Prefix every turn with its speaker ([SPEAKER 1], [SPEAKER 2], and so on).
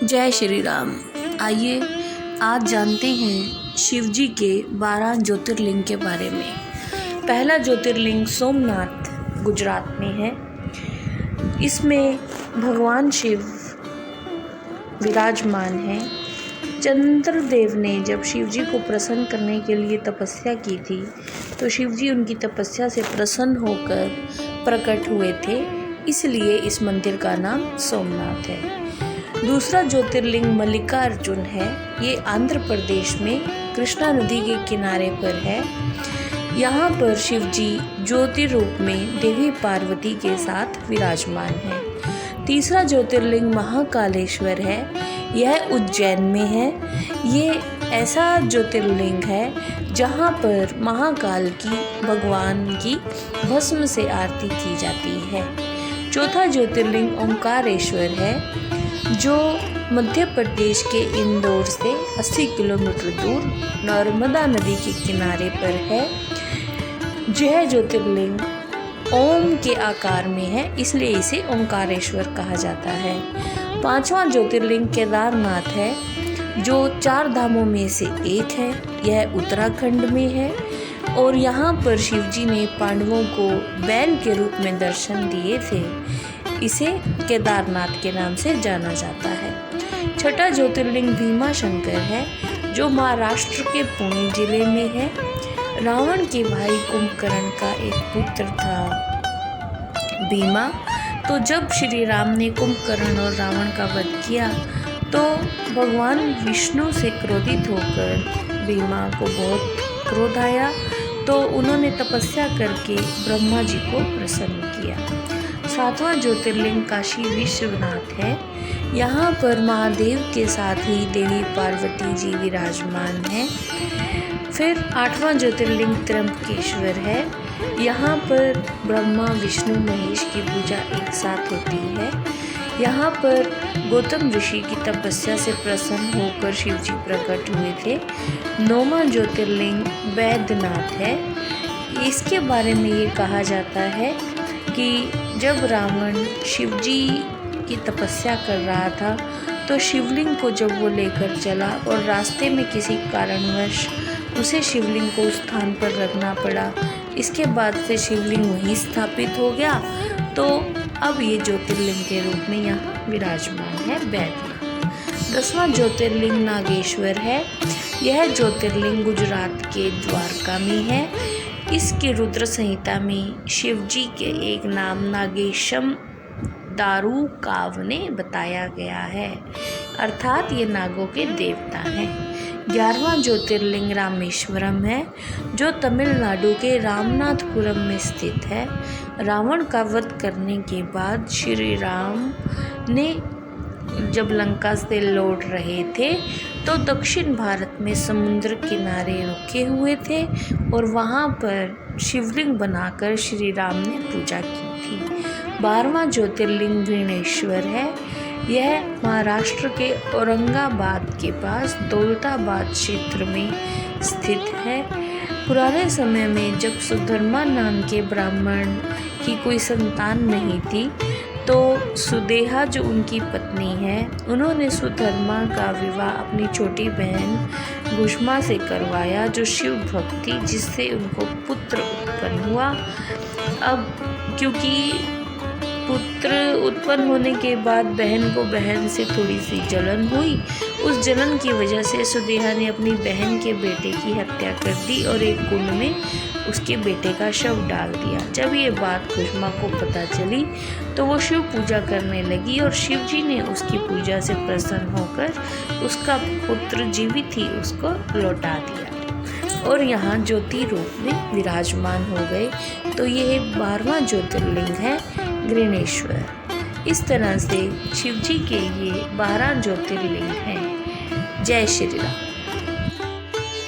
[SPEAKER 1] जय श्री राम। आइए आज जानते हैं शिव जी के 12 ज्योतिर्लिंग के बारे में। पहला ज्योतिर्लिंग सोमनाथ गुजरात में है। इसमें भगवान शिव विराजमान हैं। चंद्रदेव ने जब शिव जी को प्रसन्न करने के लिए तपस्या की थी तो शिव जी उनकी तपस्या से प्रसन्न होकर प्रकट हुए थे, इसलिए इस मंदिर का नाम सोमनाथ है। दूसरा ज्योतिर्लिंग मल्लिकार्जुन है। ये आंध्र प्रदेश में कृष्णा नदी के किनारे पर है। यहाँ पर शिव जी ज्योति रूप में देवी पार्वती के साथ विराजमान है। तीसरा ज्योतिर्लिंग महाकालेश्वर है। यह उज्जैन में है। ये ऐसा ज्योतिर्लिंग है जहाँ पर महाकाल की भगवान की भस्म से आरती की जाती है। चौथा ज्योतिर्लिंग ओंकारेश्वर है, जो मध्य प्रदेश के इंदौर से 80 किलोमीटर दूर नर्मदा नदी के किनारे पर है। यह ज्योतिर्लिंग ओम के आकार में है, इसलिए इसे ओंकारेश्वर कहा जाता है। पांचवा ज्योतिर्लिंग केदारनाथ है, जो 4 धामों में से एक है। यह उत्तराखंड में है और यहाँ पर शिव जी ने पांडवों को बैल के रूप में दर्शन दिए थे। इसे केदारनाथ के नाम से जाना जाता है। छठा ज्योतिर्लिंग भीमा शंकर है, जो महाराष्ट्र के पुणे जिले में है। रावण के भाई कुंभकर्ण का एक पुत्र था भीमा। तो जब श्री राम ने कुंभकर्ण और रावण का वध किया तो भगवान विष्णु से क्रोधित होकर भीमा को बहुत क्रोध आया, तो उन्होंने तपस्या करके ब्रह्मा जी को प्रसन्न किया। सातवां ज्योतिर्लिंग काशी विश्वनाथ है। यहाँ पर महादेव के साथ ही देवी पार्वती जी विराजमान हैं। फिर 8वां ज्योतिर्लिंग त्र्यंबकेश्वर है। यहाँ पर ब्रह्मा विष्णु महेश की पूजा एक साथ होती है। यहाँ पर गौतम ऋषि की तपस्या से प्रसन्न होकर शिव जी प्रकट हुए थे। 9वां ज्योतिर्लिंग वैद्यनाथ है। इसके बारे में ये कहा जाता है कि जब रावण शिव जी की तपस्या कर रहा था तो शिवलिंग को जब वो लेकर चला और रास्ते में किसी कारणवश उसे शिवलिंग को उस स्थान पर रखना पड़ा, इसके बाद से शिवलिंग वहीं स्थापित हो गया। तो अब ये ज्योतिर्लिंग के रूप में यहाँ विराजमान है वैद्यनाथ। 10वां ज्योतिर्लिंग नागेश्वर है। यह ज्योतिर्लिंग गुजरात के द्वारका में है। इसके रुद्र संहिता में शिव जी के एक नाम नागेशम दारुकावने बताया गया है, अर्थात ये नागों के देवता हैं। 11वां ज्योतिर्लिंग रामेश्वरम है, जो तमिलनाडु के रामनाथपुरम में स्थित है। रावण का वध करने के बाद श्री राम ने जब लंका से लौट रहे थे तो दक्षिण भारत में समुद्र किनारे रुके हुए थे और वहाँ पर शिवलिंग बनाकर श्री राम ने पूजा की थी। 12वां ज्योतिर्लिंग भीमेश्वर है। यह महाराष्ट्र के औरंगाबाद के पास दौलताबाद क्षेत्र में स्थित है। पुराने समय में जब सुधर्मा नाम के ब्राह्मण की कोई संतान नहीं थी तो सुदेहा जो उनकी पत्नी है, उन्होंने सुधर्मा का विवाह अपनी छोटी बहन गुष्मा से करवाया, जो शिव भक्त थी, जिससे उनको पुत्र उत्पन्न हुआ। अब क्योंकि पुत्र उत्पन्न होने के बाद बहन को बहन से थोड़ी सी जलन हुई, उस जलन की वजह से सुदेहा ने अपनी बहन के बेटे की हत्या कर दी और एक कुंड में उसके बेटे का शव डाल दिया। जब ये बात कुष्मा को पता चली तो वो शिव पूजा करने लगी और शिव जी ने उसकी पूजा से प्रसन्न होकर उसका पुत्र जीवित ही उसको लौटा दिया और यहाँ ज्योति रूप में विराजमान हो गए। तो ये 12वां ज्योतिर्लिंग है ग्रीनेश्वर। इस तरह से शिव जी के ये 12 ज्योतिर्लिंग हैं। जय श्री राम।